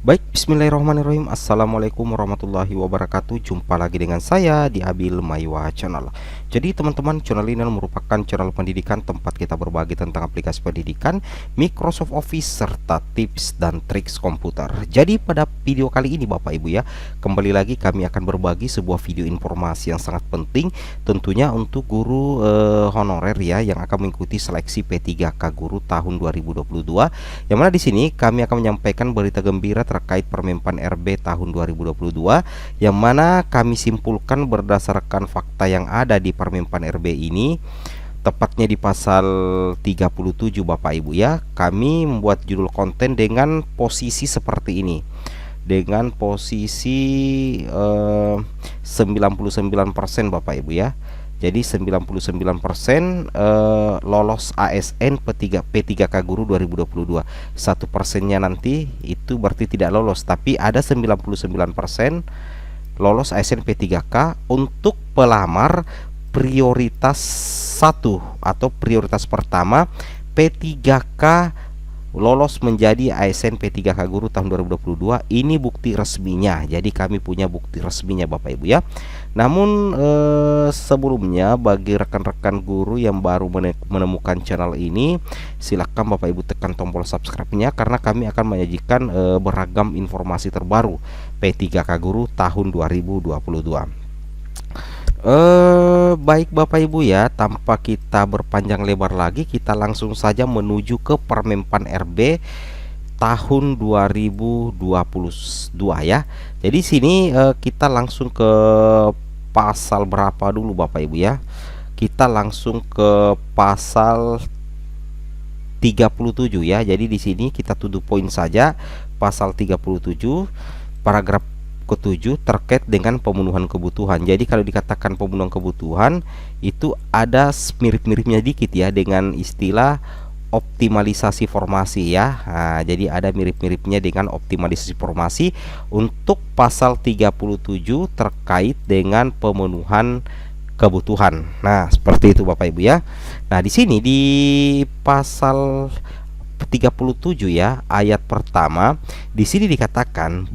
Baik, bismillahirrahmanirrahim. Assalamualaikum warahmatullahi wabarakatuh. Jumpa lagi dengan saya di Abil Maiwa Channel. Jadi teman-teman, channel ini merupakan channel pendidikan tempat kita berbagi tentang aplikasi pendidikan, Microsoft Office, serta tips dan triks komputer. Jadi pada video kali ini Bapak Ibu ya, kembali lagi kami akan berbagi sebuah video informasi yang sangat penting, tentunya untuk guru honorer ya, yang akan mengikuti seleksi P3K Guru tahun 2022. Yang mana di sini kami akan menyampaikan berita gembira terkait Permenpan RB tahun 2022, yang mana kami simpulkan berdasarkan fakta yang ada di Permenpan RB ini, tepatnya di pasal 37 Bapak Ibu ya. Kami membuat judul konten dengan posisi seperti ini, dengan posisi 99% Bapak Ibu ya. Jadi 99% lolos ASN P3K Guru 2022. 1%-nya nanti itu berarti tidak lolos, tapi ada 99% lolos ASN P3K untuk pelamar prioritas 1 atau prioritas pertama P3K lolos menjadi ASN P3K Guru tahun 2022. Ini bukti resminya. Jadi kami punya bukti resminya Bapak Ibu ya. Namun sebelumnya bagi rekan-rekan guru yang baru menemukan channel ini, silakan Bapak Ibu tekan tombol subscribe-nya, karena kami akan menyajikan beragam informasi terbaru P3K Guru tahun 2022. Baik Bapak Ibu ya, tanpa kita berpanjang lebar lagi, kita langsung saja menuju ke Permenpan RB tahun 2022 ya. Jadi sini kita langsung ke pasal berapa dulu Bapak Ibu ya. Kita langsung ke pasal 37 ya. Jadi di sini kita tuduh poin saja pasal 37 paragraf ke-7 terkait dengan pemenuhan kebutuhan. Jadi kalau dikatakan pemenuhan kebutuhan itu ada mirip-miripnya dikit ya dengan istilah optimalisasi formasi ya. Nah, jadi ada mirip-miripnya dengan optimalisasi formasi untuk pasal 37 terkait dengan pemenuhan kebutuhan. Nah, seperti itu Bapak Ibu ya. Nah, di sini di pasal 37 ya, ayat pertama, di sini dikatakan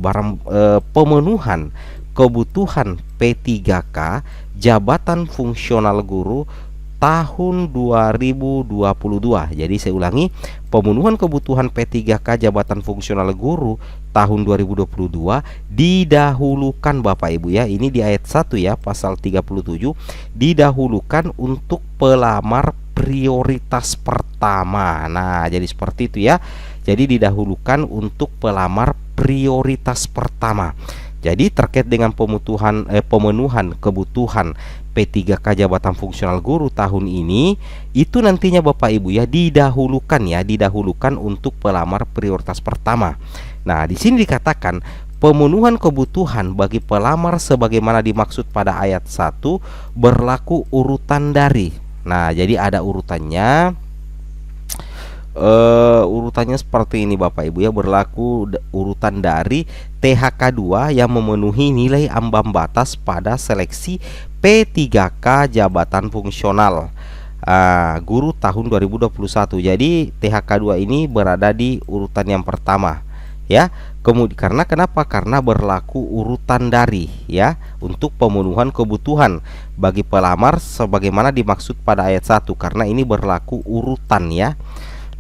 pemenuhan kebutuhan P3K jabatan fungsional guru tahun 2022. Jadi saya ulangi, pemenuhan kebutuhan P3K jabatan fungsional guru tahun 2022 didahulukan Bapak Ibu ya. Ini di ayat 1 ya, pasal 37, didahulukan untuk pelamar prioritas pertama. Nah, jadi seperti itu ya. Jadi didahulukan untuk pelamar prioritas pertama. Jadi terkait dengan pemenuhan kebutuhan P3K jabatan fungsional guru tahun ini, itu nantinya Bapak Ibu ya didahulukan untuk pelamar prioritas pertama. Nah, di sini dikatakan pemenuhan kebutuhan bagi pelamar sebagaimana dimaksud pada ayat 1 berlaku urutan dari. Nah, jadi ada urutannya. Urutannya seperti ini Bapak Ibu ya, berlaku urutan dari THK 2 yang memenuhi nilai ambang batas pada seleksi P3K jabatan fungsional guru tahun 2021. Jadi THK 2 ini berada di urutan yang pertama ya. Kemudian karena berlaku urutan dari ya untuk pemenuhan kebutuhan bagi pelamar sebagaimana dimaksud pada ayat 1, karena ini berlaku urutan ya.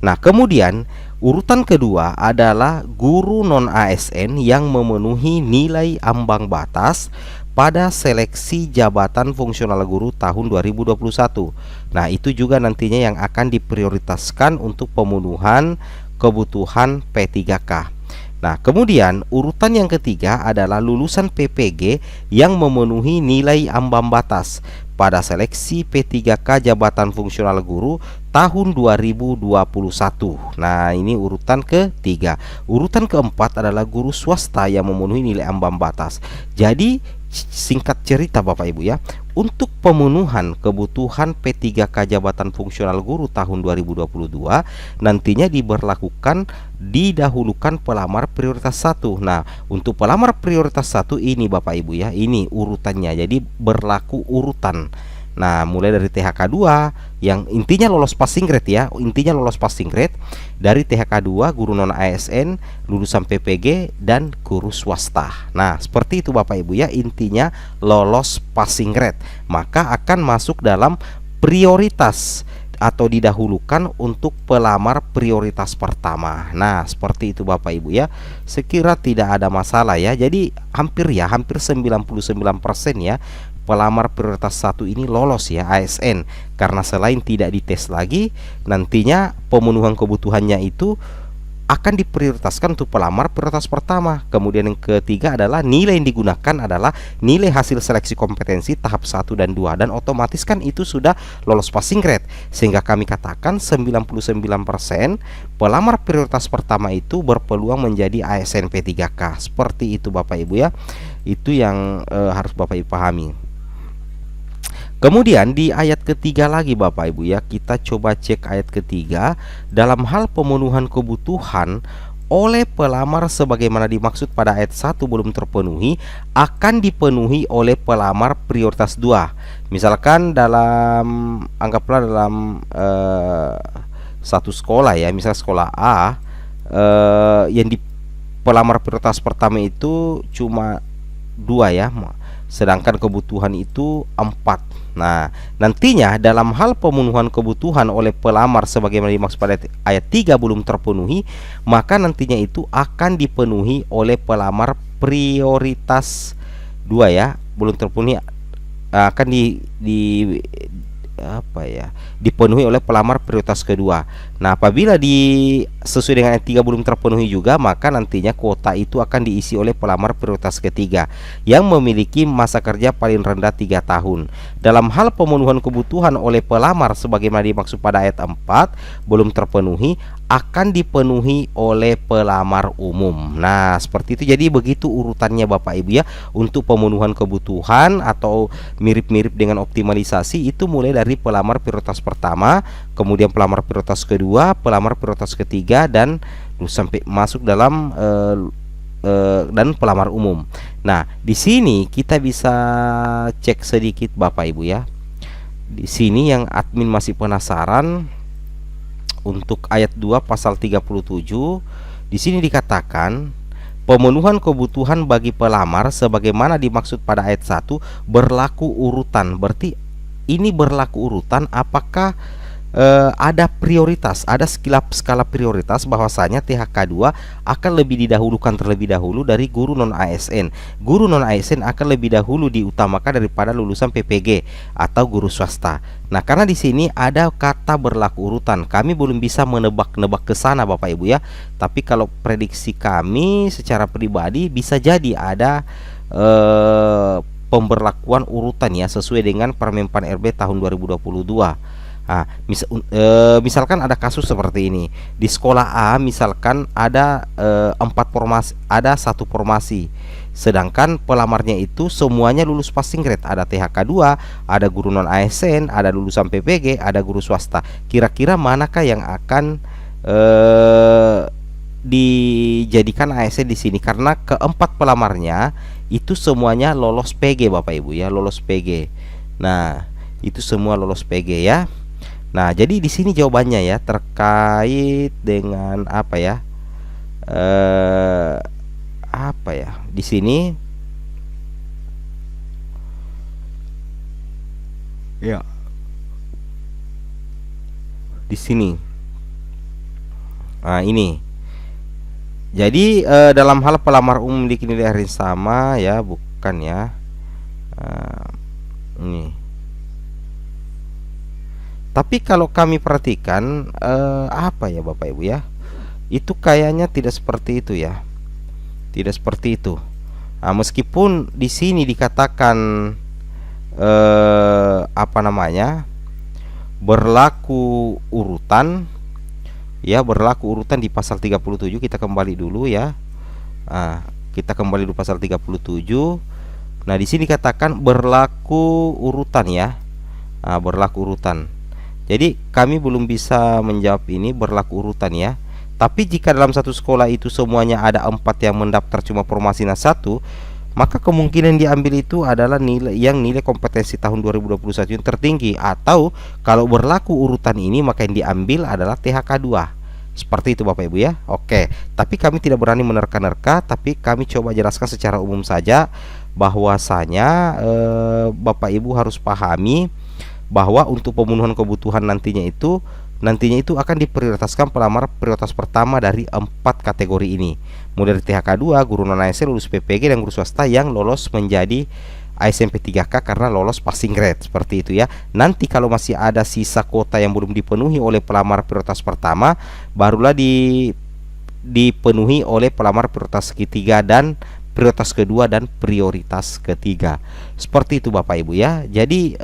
Nah, kemudian urutan kedua adalah guru non ASN yang memenuhi nilai ambang batas pada seleksi jabatan fungsional guru tahun 2021. Nah, itu juga nantinya yang akan diprioritaskan untuk pemenuhan kebutuhan P3K. Nah, kemudian urutan yang ketiga adalah lulusan PPG yang memenuhi nilai ambang batas pada seleksi P3K jabatan fungsional guru tahun 2021. Nah, ini urutan ketiga. Urutan keempat adalah guru swasta yang memenuhi nilai ambang batas. Jadi singkat cerita Bapak Ibu ya, untuk pemenuhan kebutuhan P3K jabatan fungsional guru tahun 2022 nantinya didahulukan pelamar prioritas 1. Nah, untuk pelamar prioritas 1 ini Bapak Ibu ya, ini urutannya. Jadi berlaku urutan Nah, mulai dari THK 2 yang intinya lolos passing grade ya, intinya lolos passing grade dari THK 2, guru non ASN, lulusan PPG dan guru swasta. Nah, seperti itu Bapak Ibu ya, intinya lolos passing grade, maka akan masuk dalam prioritas atau didahulukan untuk pelamar prioritas pertama. Nah, seperti itu Bapak Ibu ya. Sekira tidak ada masalah ya. Jadi hampir 99% ya pelamar prioritas 1 ini lolos ya ASN, karena selain tidak dites lagi, nantinya pemenuhan kebutuhannya itu akan diprioritaskan untuk pelamar prioritas pertama. Kemudian yang ketiga adalah nilai yang digunakan adalah nilai hasil seleksi kompetensi tahap 1 dan 2, dan otomatis kan itu sudah lolos passing grade, sehingga kami katakan 99% pelamar prioritas pertama itu berpeluang menjadi ASN P3K. Seperti itu Bapak Ibu ya. Itu yang harus Bapak Ibu pahami. Kemudian di ayat ketiga lagi Bapak Ibu ya, kita coba cek ayat ketiga. Dalam hal pemenuhan kebutuhan oleh pelamar sebagaimana dimaksud pada ayat 1 belum terpenuhi, akan dipenuhi oleh pelamar prioritas 2. Misalkan anggaplah dalam satu sekolah ya, misal sekolah A, yang di pelamar prioritas pertama itu cuma 2 ya, sedangkan kebutuhan itu 4. Nah, nantinya dalam hal pemenuhan kebutuhan oleh pelamar sebagaimana dimaksud pada ayat 3 belum terpenuhi, maka nantinya itu akan dipenuhi oleh pelamar prioritas 2 ya, belum terpenuhi akan dipenuhi oleh pelamar prioritas kedua. Nah, apabila sesuai dengan ayat 3 belum terpenuhi juga, maka nantinya kuota itu akan diisi oleh pelamar prioritas ketiga yang memiliki masa kerja paling rendah 3 tahun. Dalam hal pemenuhan kebutuhan oleh pelamar sebagaimana dimaksud pada ayat 4 belum terpenuhi, akan dipenuhi oleh pelamar umum. Nah, seperti itu. Jadi begitu urutannya Bapak Ibu ya, untuk pemenuhan kebutuhan atau mirip-mirip dengan optimalisasi itu mulai dari pelamar prioritas pertama, kemudian pelamar prioritas kedua, pelamar prioritas ketiga, dan sampai masuk dalam dan pelamar umum. Nah, di sini kita bisa cek sedikit Bapak Ibu ya. Di sini yang admin masih penasaran, untuk ayat 2 pasal 37 di sini dikatakan pemenuhan kebutuhan bagi pelamar sebagaimana dimaksud pada ayat 1 berlaku urutan. Berarti ini berlaku urutan, apakah ada prioritas, ada skala prioritas bahwasanya THK 2 akan lebih didahulukan terlebih dahulu dari guru non ASN. Guru non ASN akan lebih dahulu diutamakan daripada lulusan PPG atau guru swasta. Nah, karena di sini ada kata berlaku urutan, kami belum bisa menebak-nebak ke sana Bapak Ibu ya. Tapi kalau prediksi kami secara pribadi bisa jadi ada pemberlakuan urutan ya, sesuai dengan Permenpan RB tahun 2022. Nah, misalkan ada kasus seperti ini di sekolah A, misalkan ada 4 formasi, ada 1 formasi, sedangkan pelamarnya itu semuanya lulus passing grade, ada THK 2, ada guru non ASN, ada lulusan PPG, ada guru swasta. Kira-kira manakah yang akan dijadikan ASN di sini? Karena keempat pelamarnya itu semuanya lolos PG Bapak Ibu ya, lolos PG. Nah, itu semua lolos PG ya. Nah, jadi di sini jawabannya ya terkait dengan apa ya? Di sini ya. Di sini. Nah, ini. Jadi dalam hal pelamar umum memiliki nilai hari sama ya, bukan ya. Ini. Tapi kalau kami perhatikan apa ya Bapak Ibu ya, itu kayaknya tidak seperti itu ya, tidak seperti itu. Nah, meskipun di sini dikatakan berlaku urutan ya, berlaku urutan di pasal 37. Kita kembali dulu ya. Kita kembali dulu pasal 37. Nah, di sini dikatakan berlaku urutan ya. Berlaku urutan. Jadi kami belum bisa menjawab ini berlaku urutan ya. Tapi jika dalam satu sekolah itu semuanya ada 4 yang mendaftar cuma formasi 1, maka kemungkinan diambil itu adalah nilai kompetensi tahun 2021 yang tertinggi, atau kalau berlaku urutan ini maka yang diambil adalah THK 2. Seperti itu Bapak Ibu ya. Oke, tapi kami tidak berani menerka-nerka, tapi kami coba jelaskan secara umum saja bahwasanya Bapak Ibu harus pahami bahwa untuk pemenuhan kebutuhan nantinya itu akan diprioritaskan pelamar prioritas pertama dari 4 kategori ini, mulai dari THK 2, guru non ASN, lulus PPG, dan guru swasta yang lolos menjadi ASNP 3K karena lolos passing grade. Seperti itu ya. Nanti kalau masih ada sisa kuota yang belum dipenuhi oleh pelamar prioritas pertama, barulah dipenuhi oleh pelamar prioritas ketiga dan prioritas kedua dan prioritas ketiga. Seperti itu Bapak Ibu ya. Jadi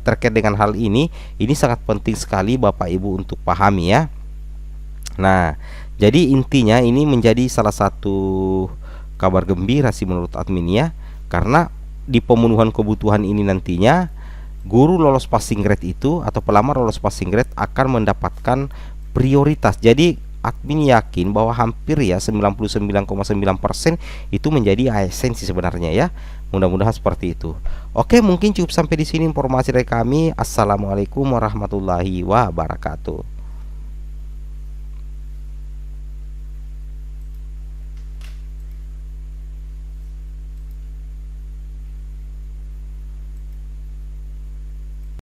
terkait dengan hal ini sangat penting sekali Bapak Ibu untuk pahami ya. Nah, jadi intinya ini menjadi salah satu kabar gembira sih menurut admin ya, karena di pemenuhan kebutuhan ini nantinya guru lolos passing grade itu atau pelamar lolos passing grade akan mendapatkan prioritas. Jadi admin yakin bahwa hampir ya 99,9% itu menjadi ASN sih sebenarnya ya. Mudah-mudahan seperti itu. Oke, mungkin cukup sampai di sini informasi dari kami. Assalamualaikum warahmatullahi wabarakatuh.